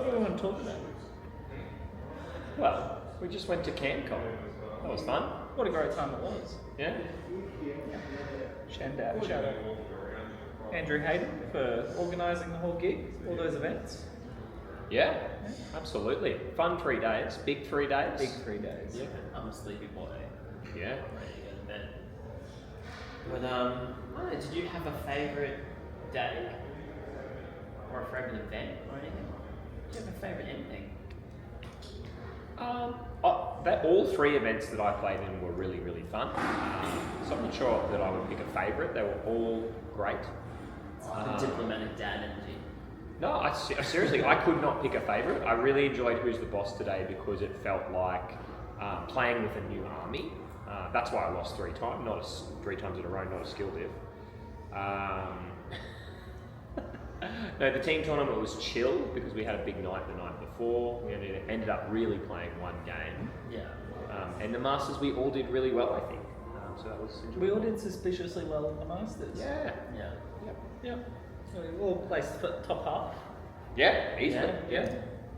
What do we want to talk about? Well, we just went to CamCon. That was fun. What a great time it was. Yeah. Shout out Andrew Hayden for organising the whole gig, all those events. Yeah, absolutely. Fun 3 days. Big 3 days. Big 3 days. Yeah. I'm a sleepy boy. Yeah. Ready to go to bed. But I don't know, did you have a favourite day? Or a favourite event or anything? Did you have a favourite anything? All 3 events that I played in were really, really fun. So I'm not sure that I would pick a favourite. They were all great. The diplomatic dad energy. No, seriously, I could not pick a favourite. I really enjoyed Who's the Boss today because it felt like playing with a new army. That's why I lost 3 times, 3 times in a row, not a skill diff. No, the team tournament was chill because we had a big night the night before. We ended up really playing 1 game. Yeah. And the Masters, we all did really well, I think. So that was enjoyable. We all did suspiciously well in the Masters. Yeah. Yeah. Yep. So we all placed top half. Yeah, easily. Yeah.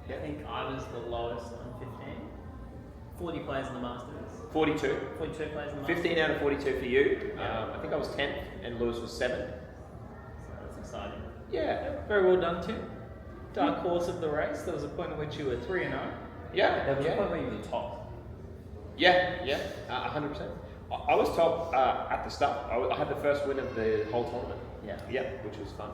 I think I was the lowest on 15. 40 players in the Masters. 42. 42 players in the Masters. 15 out of 42 for you. Yeah. I think I was 10th and Lewis was 7th. So that's exciting. Yeah. Very well done, Tim. Dark horse of the race. There was a point at which you were 3-0. Yeah. There was a point where you were top. Yeah, 100%. I was top at the start. I had the first win of the whole tournament. Yeah. Yep, which was fun.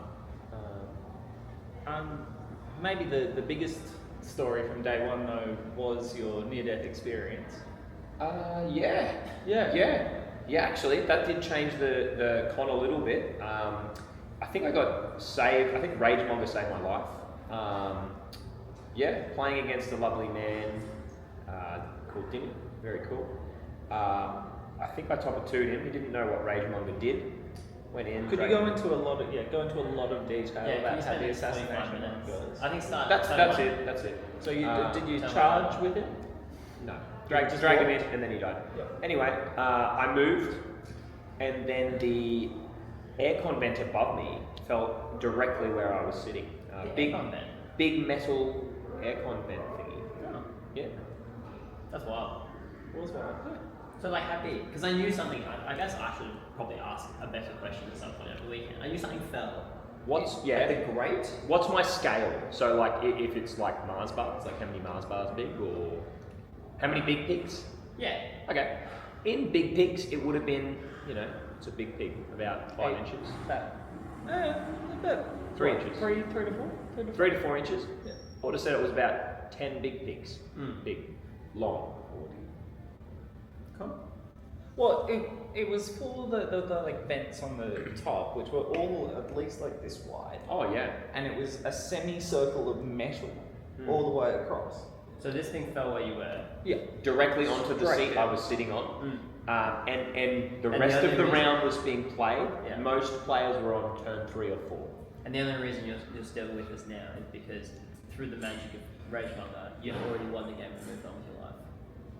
Maybe the biggest story from day one though was your near-death experience. Yeah. Actually, that did change the con a little bit. I think I got saved. I think Ragemonger saved my life. Playing against a lovely man called Dimmy. Very cool. I think I top 2'd him. He didn't know what Ragemonger did. Went in. Could you go into a lot of detail about how the assassination minutes. goes? I think That's it. So you did you tell charge me. with him? No. Dragged him in and then he died. Yep. Anyway, I moved and then the aircon vent above me fell directly where I was sitting. Big metal aircon vent thingy. Oh, Yeah. that's wild. What was that? So like happy, because I knew something, I guess I should probably ask a better question at some point over the weekend. I knew something fell. At the grate? What's my scale? So like if it's like Mars bars, like how many Mars bars big or how many big pigs? Yeah. Okay. In big pigs, it would have been, it's a big pig, about 5 inches. About 3 inches. 3 to 4? 3 to 4 inches. Yeah. I would have said it was about 10 big pigs. Big, long. Cool. Well, it was for the like vents on the top, which were all at least like this wide. Oh yeah. And it was a semicircle of metal all the way across. So this thing fell where you were? Yeah. Directly onto the seat I was sitting on. And the rest of the round was being played. Yeah. Most players were on turn 3 or 4. And the only reason you're still with us now is because through the magic of Ragemonger, you've already won the game and moved on with your life.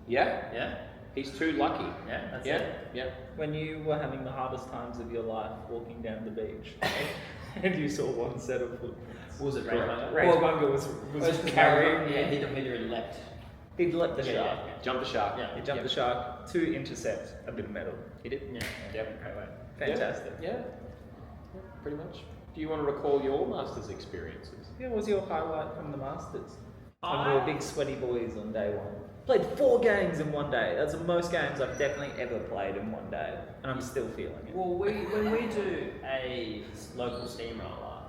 Yeah. Yeah? He's too lucky. Yeah, that's it. Yeah. When you were having the hardest times of your life walking down the beach and you saw one set of foot. Was it Ragemonger? Ragemonger was carrying. Yeah, he'd already leapt. He'd leapt the shark. Yeah. Jump the shark. Yeah. He jumped the shark to intercept a bit of metal. He did. Yeah. Yep. Fantastic. Yeah. Pretty much. Do you want to recall your Masters experiences? Yeah, what was your highlight from the Masters? When we were big sweaty boys on day one. Played 4 games in one day. That's the most games I've definitely ever played in one day. And I'm still feeling it. Well, when we do a local steamroller,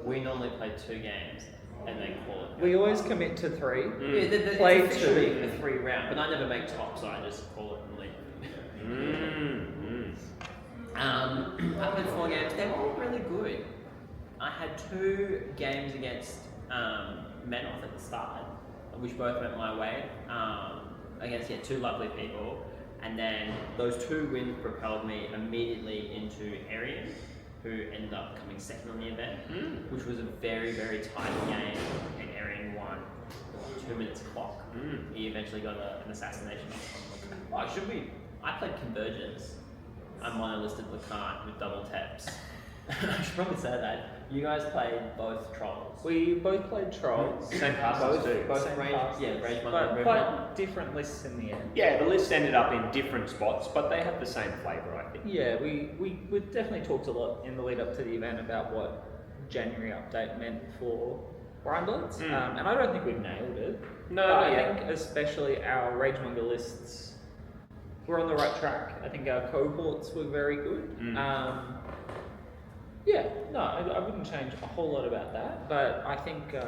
we normally play 2 games and then call it. We always commit to 3. Yeah, Play it's 2. officially a 3 round, but I never make top, so I just call it and leave. I played 4 games. They were all really good. I had 2 games against Menoth at the start, which both went my way. Against 2 lovely people, and then those 2 wins propelled me immediately into Arian, who ended up coming second on the event, which was a very, very tight game, and Arian won 2 minutes clock. He eventually got an assassination. I played Convergence. I mono-listed Lacan with double taps. I should probably say that. You guys played both Trolls. We both played Trolls. Same passes too. Both Same range, passes. Yeah, range one but and quite different lists in the end. Yeah, the lists ended up in different spots, but they have the same flavour, I think. Yeah, we definitely talked a lot in the lead up to the event about what January update meant for Grindblades, and I don't think we've nailed it. No, but I yeah. think especially our Ragemonger lists were on the right track. I think our cohorts were very good. Yeah, no, I wouldn't change a whole lot about that, but I think if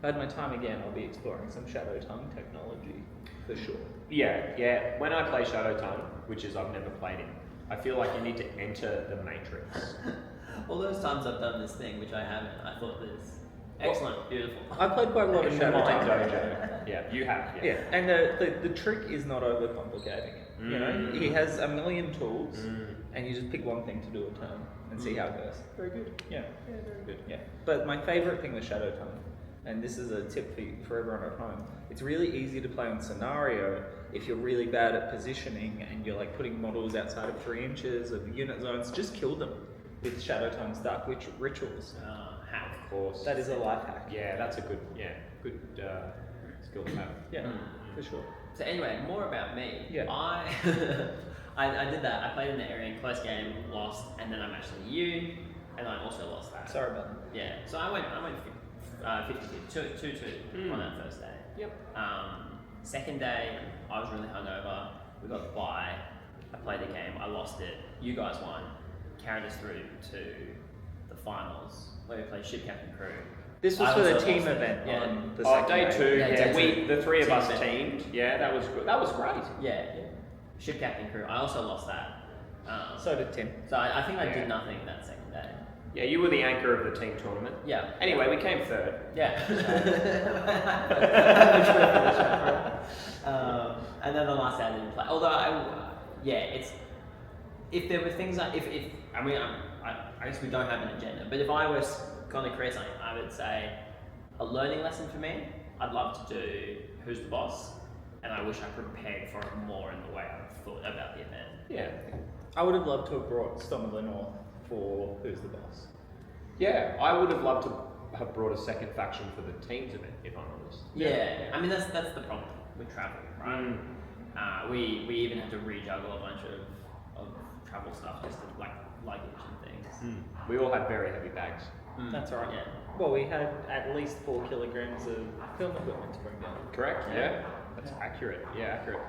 I had my time again, I'll be exploring some Shadow Tongue technology for sure. Yeah. When I play Shadow Tongue, which is I've never played it, I feel like you need to enter the Matrix. All those times I've done this thing, which I haven't, I thought this excellent, beautiful. I played quite a lot of In the Shadow mind Tongue. dojo. Yeah, you have. Yeah, and the trick is not overcomplicating it. You know, he has a million tools, and you just pick one thing to do a turn and see how it goes. Very good. Yeah, very good. Yeah, but my favourite thing with Shadow Tongue, and this is a tip for everyone at home, it's really easy to play on scenario if you're really bad at positioning and you're like putting models outside of 3 inches of unit zones. Just kill them with Shadow Tongue Dark Rituals. Hack. Of course. That is a life hack. Yeah, that's a good skill to have. Yeah, for sure. So anyway, more about me. Yeah. I did that. I played in the area in close game, lost, and then I matched with you, and I also lost that. Sorry about that. Yeah. So I went 50-2 on that first day. Yep. Second day, I was really hungover. We got the bye. I played the game. I lost it. You guys won. Carried us through to the finals where we played Ship Captain Crew. This was I for the also team lost it. event Yeah. on the Oh, second day 2. Yeah, Yeah, day the 3 of Team us event. teamed. Yeah, that was good. That was great. Yeah. Ship Captain Crew. I also lost that. So did Tim. So I think I Yeah. did nothing that second day. Yeah, you were the anchor of the team tournament. Yeah. Anyway, we came third. Yeah. And then the last day I didn't play. Although it's if there were things like I guess we don't have an agenda. But if I was going to create something, I would say a learning lesson for me. I'd love to do Who's the Boss, and I wish I prepared for it more in the way I thought about the event. Yeah. I would have loved to have brought Storm of the North for Who's the Boss. Yeah, I would have loved to have brought a second faction for the teams event, if I'm honest. Yeah. I mean that's the problem with travel, right? We even had to rejuggle a bunch of travel stuff just to like luggage and things. We all had very heavy bags. That's right. Yeah. Well, we had at least 4 kilograms of film equipment to bring down. Correct? Yeah. That's accurate. Yeah, accurate.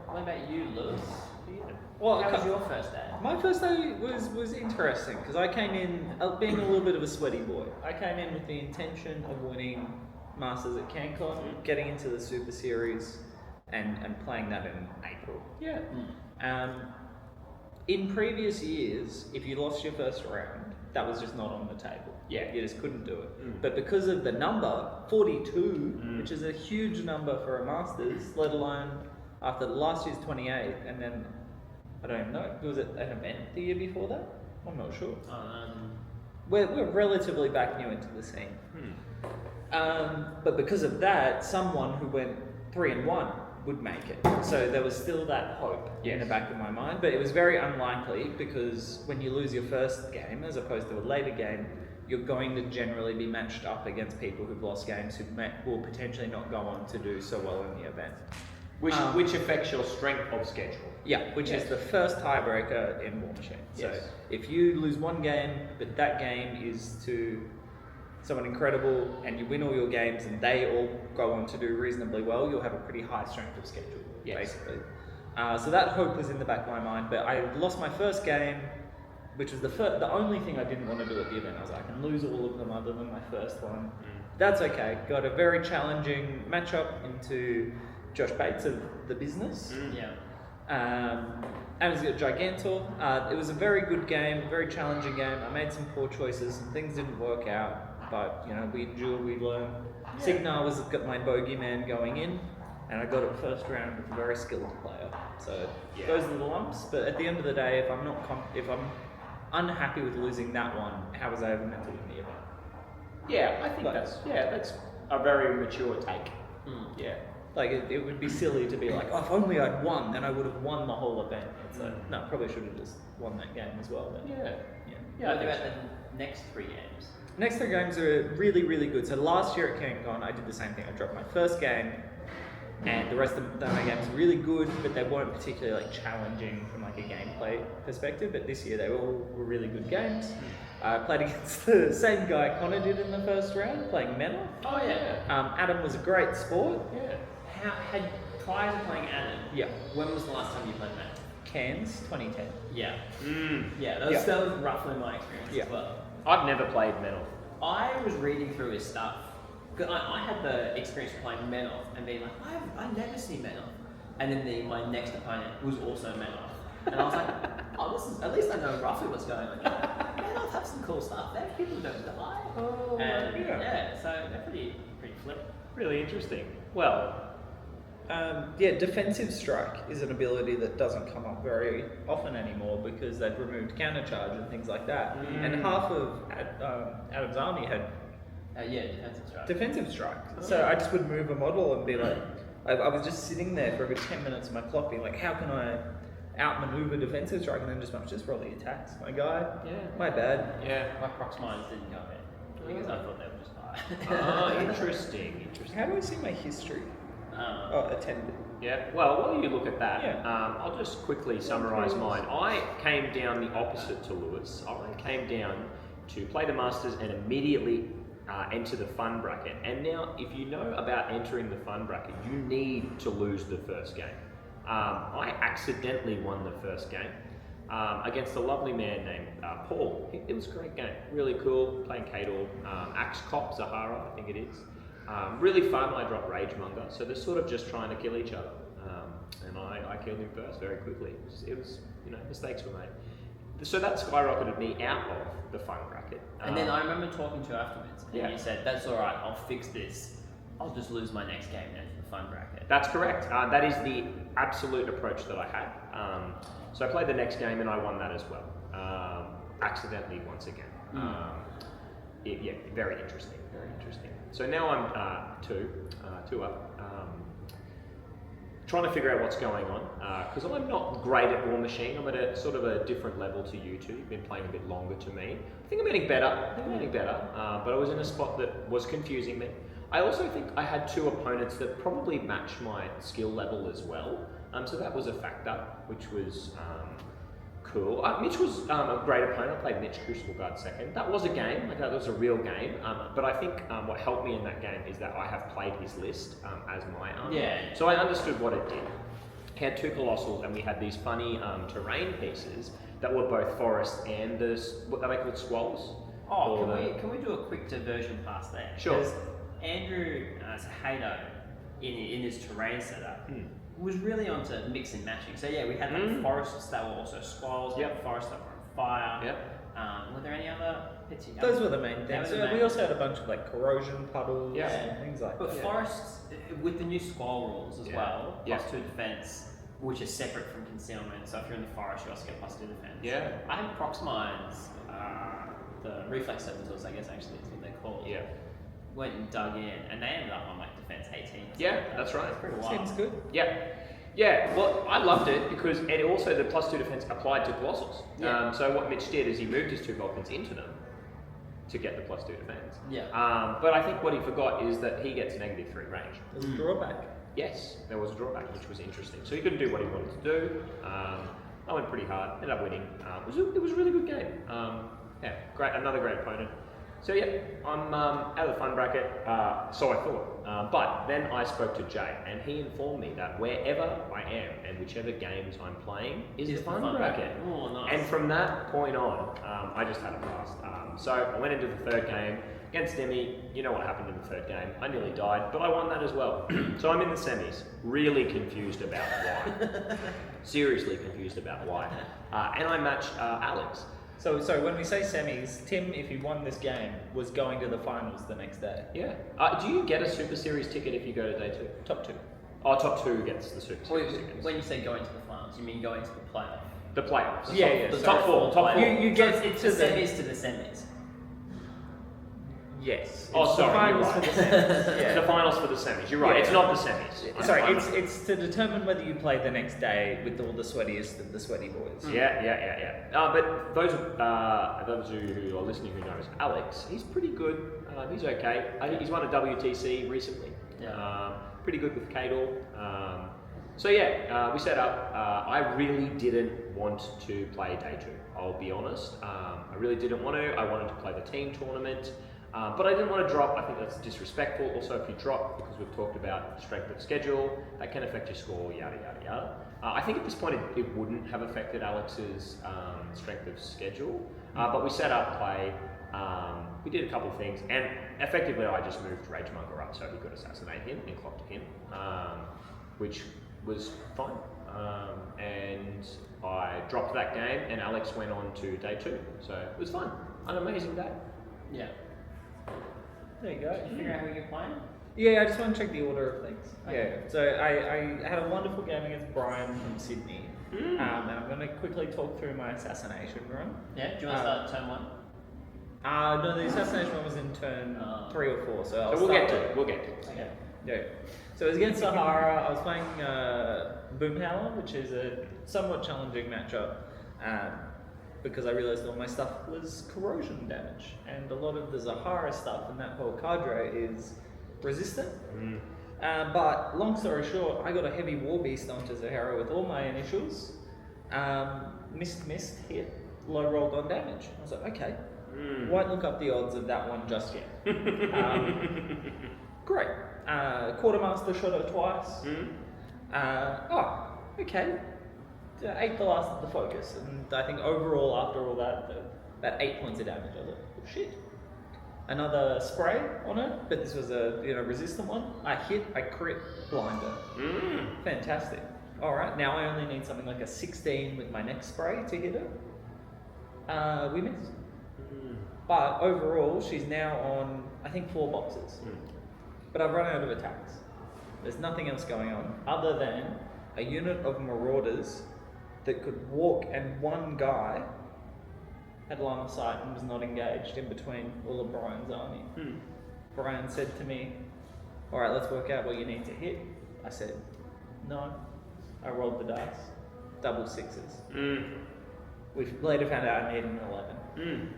What about you, Lewis? Well, How was your first day? my first day was interesting because I came in being a little bit of a sweaty boy. I came in with the intention of winning Masters at CanCon, getting into the Super Series, and playing that in April. Yeah. In previous years, if you lost your first round, that was just not on the table. Yeah. You just couldn't do it. But because of the number, 42, which is a huge number for a Masters, let alone after last year's 28, and then, I don't even know, was it an event the year before that? I'm not sure. We're relatively back new into the scene. But because of that, someone who went 3-1 would make it. So there was still that hope in the back of my mind, but it was very unlikely because when you lose your first game, as opposed to a later game, you're going to generally be matched up against people who've lost games who will potentially not go on to do so well in the event. Which affects your strength of schedule. Yeah, which is the first tiebreaker in Warmachine. So if you lose one game, but that game is to someone incredible and you win all your games and they all go on to do reasonably well, you'll have a pretty high strength of schedule, basically. So that hope was in the back of my mind, but I lost my first game, which was the only thing I didn't want to do at the event. I was like, I can lose all of them other than my first one. That's okay. Got a very challenging matchup into Josh Bates of The Business. And it was at Gigantor. It was a very good game, very challenging game. I made some poor choices, some things didn't work out, but you know, we endure, we learn. Signar was got my bogeyman going in, and I got it first round with a very skilled player. So those are the lumps. But at the end of the day, if I'm not if I'm unhappy with losing that one, how was I ever meant to win the event? Yeah, I think that's a very mature take. Yeah. Like, it would be silly to be like, oh, if only I'd won, then I would have won the whole event. It's like, no, probably should have just won that game as well then. Yeah. What about next 3 games? Next 3 games are really, really good. So last year at CanCon, I did the same thing. I dropped my first game, and the rest of my games were really good, but they weren't particularly like challenging from like a gameplay perspective. But this year, they all were really good games. I played against the same guy Connor did in the first round, playing Menoth. Oh yeah. Adam was a great sport. Yeah. Prior to playing Adam, Yeah. when was the last time you played Menoth? Cairns, 2010. Yeah. Yeah. That was roughly my experience as well. I've never played Menoth. I was reading through his stuff. 'Cause I had the experience of playing Menoth and being like, I never see Menoth. And then my next opponent was also Menoth. And I was like, at least I know roughly what's going on. Menoth have some cool stuff. Their people don't die. Oh, and so they're pretty flip. Really interesting. Well, defensive strike is an ability that doesn't come up very often anymore because they've removed countercharge and things like that. And half of Adam's army had Defensive strike. defensive strike. So I just would move a model and be like, I was just sitting there for a good 10 minutes of my clock being like, how can I outmaneuver defensive strike? And then just roll the attacks. My guy, my bad. yeah. My prox mines didn't go in because I thought they would just die. Interesting. How do I see my history? Attended. Yeah, well, while you look at that, Yeah. I'll just quickly summarise mine. I came down the opposite to Lewis. I came down to play the Masters and immediately enter the fun bracket. And now, if you know about entering the fun bracket, you need to lose the first game. I accidentally won the first game against a lovely man named Paul. It was a great game, really cool, playing Kador, Axe Cop, Zahara, I think it is. Really fun. I dropped Ragemonger, so they're sort of just trying to kill each other, and I killed him first very quickly. It was mistakes were made, so that skyrocketed me out of the fun bracket. And then I remember talking to you afterwards, and you said, "That's all right. I'll fix this. I'll just lose my next game then to the fun bracket." That's correct. That is the absolute approach that I had. So I played the next game and I won that as well, accidentally once again. Very interesting. Very interesting. So now I'm two up. Trying to figure out what's going on because I'm not great at Warmachine. I'm at a sort of a different level to you two. You've been playing a bit longer to me. I think I'm getting better. But I was in a spot that was confusing me. I also think I had 2 opponents that probably matched my skill level as well. So that was a factor, which was cool. Mitch was a great opponent. I played Mitch Crucible Guard second. That was a game. That was a real game. But I think what helped me in that game is that I have played his list as my army. Yeah. So I understood what it did. He had 2 Colossals, and we had these funny terrain pieces that were both forest and what are they called, squalls? Can we do a quick diversion past there? Sure. Because Andrew Sahato, in his terrain setup, was really onto mix and matching. So we had like forests that were also squalls, forests that were on fire. Were there any other particular? Those were the main things. We also had a bunch of like corrosion puddles and things like that. But forests, with the new squall rules as well, +2 defense, which is separate from concealment. So if you're in the forest, you also get +2 defense. Yeah. I had prox mines, the reflex saboteurs, I guess actually is what they're called. Yeah. Went and dug in, and they ended up on like defense 18. Yeah, that's right. Pretty wild. Seems good. Yeah, well, I loved it because it also the +2 defense applied to Colossals. So what Mitch did is he moved his 2 Vulcans into them to get the +2 defense. But I think what he forgot is that he gets -3 range. There's a drawback. Yes, there was a drawback, which was interesting. So he couldn't do what he wanted to do. I went pretty hard, ended up winning. It was a really good game. Another great opponent. So I'm out of the fun bracket, so I thought. But then I spoke to Jay, and he informed me that wherever I am and whichever games I'm playing is the fun bracket. Oh, nice. And from that point on, I just had a blast. So I went into the 3rd game against Demi. You know what happened in the 3rd game. I nearly died, but I won that as well. So I'm in the semis, really confused about why. Seriously confused about why. And I matched Alex. So when we say semis, Tim, if he won this game, was going to the finals the next day. Yeah. Do you get a Super Series ticket if you go to day 2? Top 2. Oh, top 2 gets the Super Series tickets. When you say going to the finals, you mean going to the playoff? The playoffs. The top 4. You get it's the semis to the semis. Yes. Oh, It's sorry, the you're finals right. for the semis. It's the finals for the semis. You're right. Yeah. It's not the semis. Sorry, I'm- it's to determine whether you play the next day with all the sweatiest of the sweaty boys. Yeah. But those who are listening who knows Alex, he's pretty good. He's okay. I think he's won a WTC recently. Yeah. Pretty good with Kador. We set up. I really didn't want to play day 2. I'll be honest. I really didn't want to. I wanted to play the team tournament. But I didn't want to drop. I think that's disrespectful. Also, if you drop, because we've talked about strength of schedule, that can affect your score, yada, yada, yada. I think at this point it wouldn't have affected Alex's strength of schedule. But we set up play. We did a couple of things. And effectively, I just moved Ragemonger up so he could assassinate him and clocked him, which was fine. And I dropped that game, and Alex went on to day 2. So it was fun. An amazing day. Yeah. There you go. Did you figure out who you're playing? Yeah, I just want to check the order of things. Okay. Yeah, so I had a wonderful game against Brian from Sydney, and I'm going to quickly talk through my assassination run. Yeah, do you want to start turn 1? No, the assassination one was in turn 3 or 4, so We'll get to it. Okay. Yeah. So it was against Sahara. I was playing Boomhauer, which is a somewhat challenging matchup. Because I realised all my stuff was corrosion damage, and a lot of the Zahara stuff in that whole cadre is resistant. But long story short, I got a heavy war beast onto Zahara with all my initials. Missed, hit, low rolled on damage. I was like, okay, won't look up the odds of that one just yet. Great. Quartermaster shot her twice. Okay. 8 the last of the focus, and I think overall after all that, about 8 points of damage. I was like, oh shit. Another spray on it, but this was a resistant one. I hit, I crit, blinder. Fantastic. Alright, now I only need something like a 16 with my next spray to hit her. We missed. But overall, she's now on, I think, 4 boxes. But I've run out of attacks. There's nothing else going on other than a unit of marauders that could walk, and one guy had line of sight and was not engaged in between all of Brian's army. Brian said to me, alright, let's work out what you need to hit. I said, no. I rolled the dice. Double 6s. We later found out I needed an 11.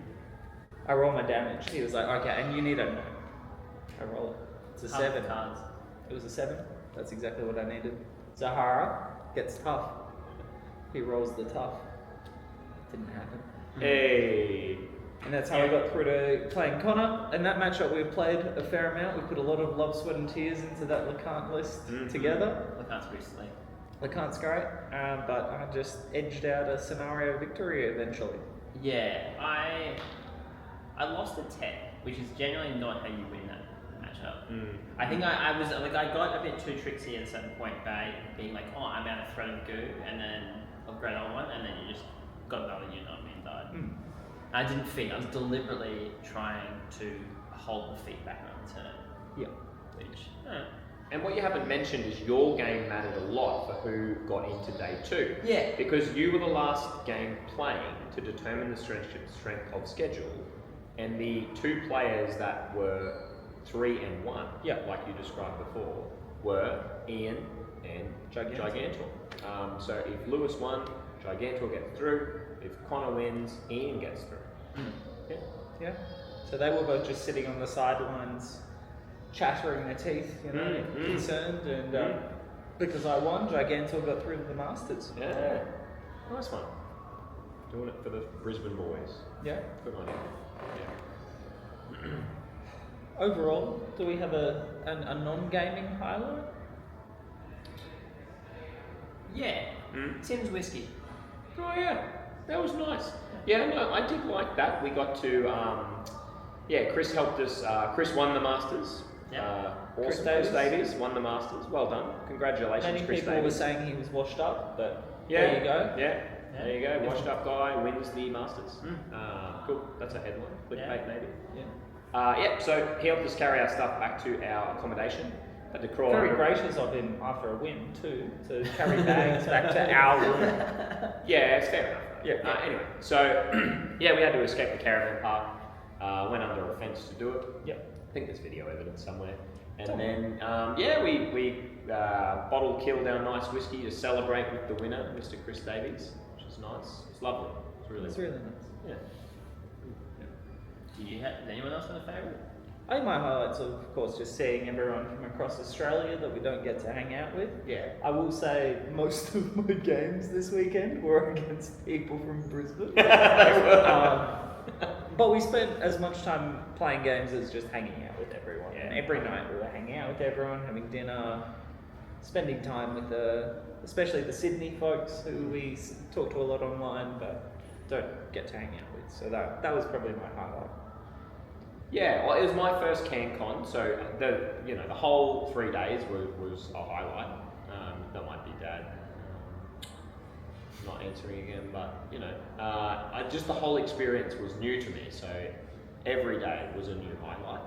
I roll my damage. He was like, okay, and you need a 9. I roll it. It's a 7. It was a 7. That's exactly what I needed. Zahara gets tough. He rolls the tough. Didn't happen. Hey. And that's how I got through to playing Connor. In that matchup, we've played a fair amount. We put a lot of love, sweat, and tears into that LeCant list together. LeCant's recently. LeCant's great, but I just edged out a scenario victory eventually. Yeah, I lost a 10, which is generally not how you win that matchup. I think I was like, I got a bit too tricksy at a certain point by being like, oh, I'm out of threat of goo, and then I've grown on one, and then you just got another unit on me and died. I didn't feed. I was deliberately trying to hold the feet back on the turn. Yeah. Which. And what you haven't mentioned is your game mattered a lot for who got into day 2. Yeah. Because you were the last game playing to determine the strength of schedule, and the 2 players that were 3 and 1, like you described before, were Ian and Gigantor. So if Lewis won, Gigantor gets through. If Connor wins, Ian gets through. Yeah. So they were both just sitting on the sidelines, chattering their teeth, concerned, and because I won, Gigantor got through to the Masters. Yeah. Nice one. Doing it for the Brisbane boys. Yeah. Good on you. Yeah. Overall, do we have a non-gaming highlight? Yeah. Tim's whiskey. Oh yeah, that was nice. Yeah, no, I did like that. We got to, Chris helped us. Chris won the Masters. Chris Davies won the Masters. Well done. Congratulations, Many Chris people Davies. were saying he was washed up, but there you go. Yeah. There you go. Washed up guy wins the Masters. Cool. That's a headline. Clickbait maybe. So he helped us carry our stuff back to our accommodation. Had to crawl. Very gracious of him after a win too, to carry bags back to our room. Yeah, it's fair enough. Anyway, so we had to escape the caravan park. Went under a fence to do it. Yep. I think there's video evidence somewhere. And then, we bottle killed our nice whiskey to celebrate with the winner, Mr. Chris Davies, which is nice. It's lovely. It's really nice. Yeah. Does anyone else have a favourite? I think my highlights are, of course, just seeing everyone from across Australia that we don't get to hang out with. Yeah. I will say most of my games this weekend were against people from Brisbane. But we spent as much time playing games as just hanging out with everyone. Yeah. And every night we were hanging out with everyone, having dinner, spending time with especially the Sydney folks who we talk to a lot online but don't get to hang out with. So that was probably my highlight. Yeah, well, it was my first CanCon, so the whole 3 days was a highlight. That might be Dad not answering again, but just the whole experience was new to me. So every day was a new highlight.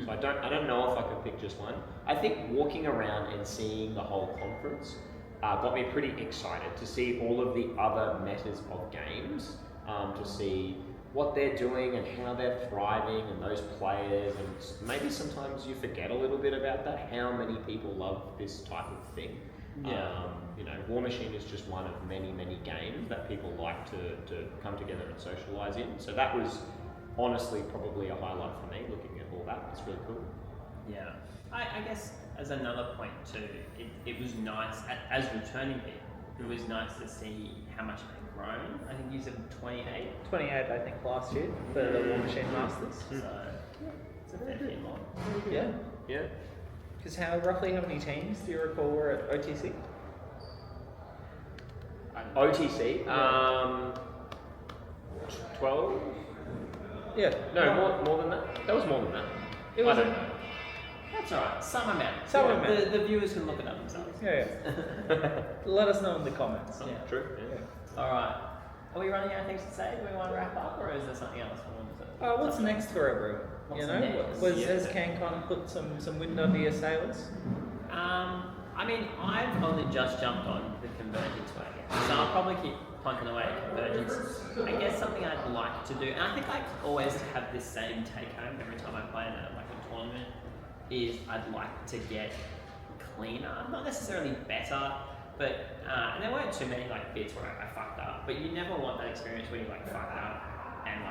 So I don't know if I could pick just one. I think walking around and seeing the whole conference got me pretty excited to see all of the other metas of games, to see what they're doing and how they're thriving and those players, and maybe sometimes you forget a little bit about that, how many people love this type of thing. Yeah. Warmachine is just one of many, many games that people like to come together and socialise in. So that was honestly probably a highlight for me, looking at all that. It's really cool. Yeah. I guess as another point too, it was nice, as returning people, it was nice to see how much they've grown. I think you said 28. 28, I think, last year for the Warmachine Masters. So it's a fair bit more. Yeah. Yeah. Because roughly how many teams do you recall were at OTC? OTC? 12? Yeah. No, more than that. That was more than that. It was. I don't know. That's alright, some amount. Some amount. The viewers can look it up themselves. Yeah. Let us know in the comments. Yeah. True. Yeah. Alright. Are we running out of things to say? Do we want to wrap up, or is there something else we want to say? What's next for everyone? What's next? Has CanCon put some wind under your sails? I mean, I've only just jumped on the Convergence wagon, so I'll probably keep plunking away at Convergence. I guess something I'd like to do, and I think I always have this same take home every time I play in a tournament, is I'd like to get cleaner, not necessarily better, but and there weren't too many bits where I fucked up, but you never want that experience where you fuck up and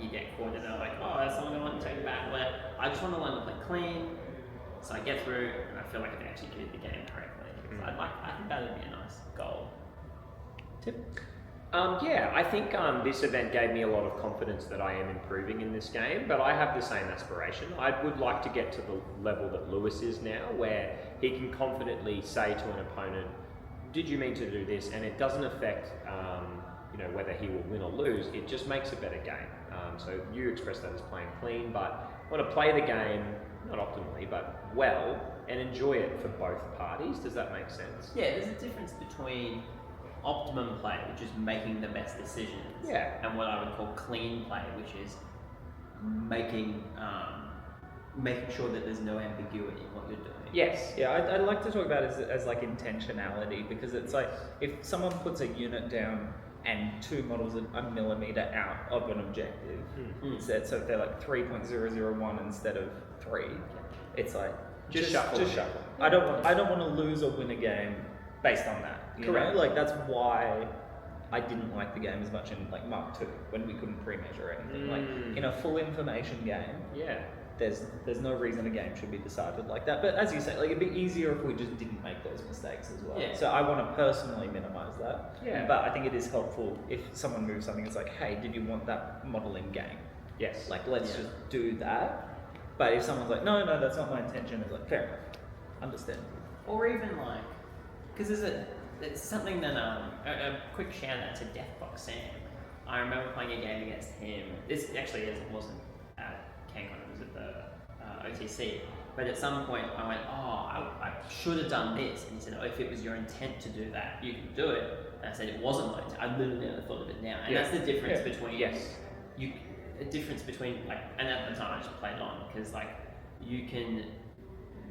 you get caught and they're there's someone going to take it back. Where I just want to learn to play clean, so I get through and I feel like I've executed the game correctly. I think that would be a nice goal. Tip? I think this event gave me a lot of confidence that I am improving in this game, but I have the same aspiration. I would like to get to the level that Lewis is now, where he can confidently say to an opponent, did you mean to do this? And it doesn't affect whether he will win or lose, it just makes a better game. So you express that as playing clean, but I want to play the game, not optimally, but well, and enjoy it for both parties. Does that make sense? Yeah, there's a difference between optimum play, which is making the best decisions, and what I would call clean play, which is making sure that there's no ambiguity in what you're doing. Yes. Yeah, I'd like to talk about it as intentionality, because it's if someone puts a unit down and 2 models are a millimeter out of an objective, instead, so if they're 3.001 instead of 3, it's just shuffle. Just shuffle. I don't want to lose or win a game based on that. Correct. That's why I didn't like the game as much in Mark II, when we couldn't pre-measure anything. In a full information game, there's no reason a game should be decided like that. But as you say, it'd be easier if we just didn't make those mistakes as well. Yeah. So I want to personally minimize that. Yeah. But I think it is helpful if someone moves something. It's hey, did you want that model in game? Yes. Let's just do that. But if someone's no, that's not my intention, it's fair enough, understand. Or even because it's something that a quick shout out to Deathbox Sam. I remember playing a game against him. This actually it wasn't at CanCon, it was at the OTC. But at some point I went, I should have done this, and he said, if it was your intent to do that, you can do it. And I said it wasn't my intent. I literally never thought of it now, and that's the difference between a difference between and at the time I just played on, because you can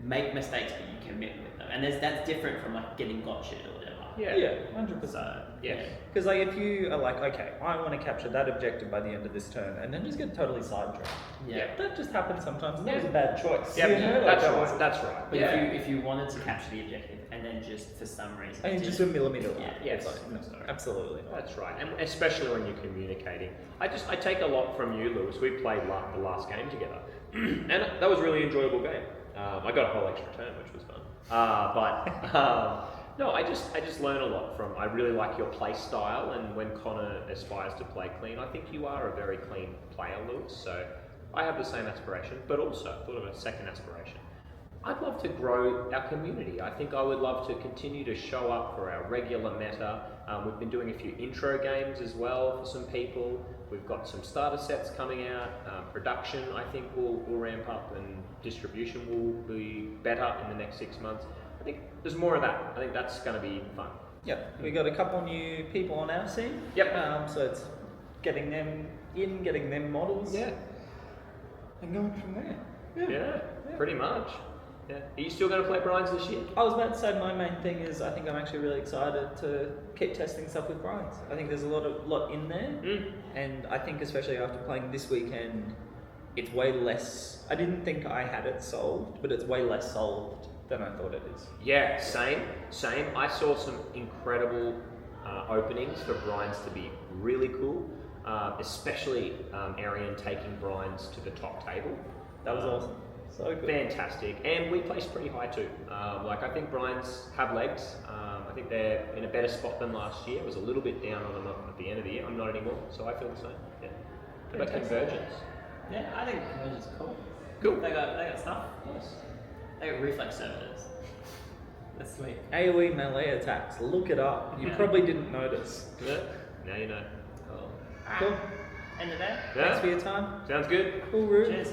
make mistakes but you commit with them, and that's different from getting gotcha or whatever. Yeah. Yeah, 100%. So, Yes. Because like if you are like, okay, I want to capture that objective by the end of this turn, and then just get totally sidetracked. Yeah. That just happens sometimes, and that was a bad choice. Yeah, You know, like that's that right. was- That's right. But Yeah. if you wanted to capture the objective and then just for some reason And didn't- just a millimeter. Yeah. Yes. It's like, no, absolutely not. That's right, and especially when you're communicating. I take a lot from you, Lewis. We played the last game together, and that was a really enjoyable game. I got a whole extra turn, which was fun. No, I just learn a lot from. I really like your play style, and when Connor aspires to play clean, I think you are a very clean player, Lewis. So I have the same aspiration, but also thought of a second aspiration. I'd love to grow our community. I think I would love to continue to show up for our regular meta. We've been doing a few intro games as well for some people. We've got some starter sets coming out. Production, I think, will ramp up, and distribution will be better in the next 6 months. I think there's more of that. I think that's going to be fun. Yep, we got a couple new people on our scene. Yep. So it's getting them in, getting them models. Yeah. And going from there. Yeah, pretty much. Yeah. Are you still going to play Brian's this year? I was about to say my main thing is I think I'm actually really excited to keep testing stuff with Brian's. I think there's a lot in there, and I think especially after playing this weekend, it's way less. I didn't think I had it solved, but it's way less solved than I thought it is. Yeah, same. I saw some incredible openings for Brian's to be really cool, especially Arian taking Brian's to the top table. That was awesome. So good. Fantastic. And we placed pretty high too. I think Brian's have legs. I think they're in a better spot than last year. It was a little bit down on them at the end of the year. I'm not anymore, so I feel the same. Yeah. What about Convergence? Yeah, I think Convergence is cool. Cool. They got stuff. Yes. They got reflex servitors. That's sweet. AoE melee attacks. Look it up. You probably didn't notice. Yeah. Now you know. Cool. Cool. End of day. Yeah. Thanks for your time. Sounds good. Cool, Rube. Cheers.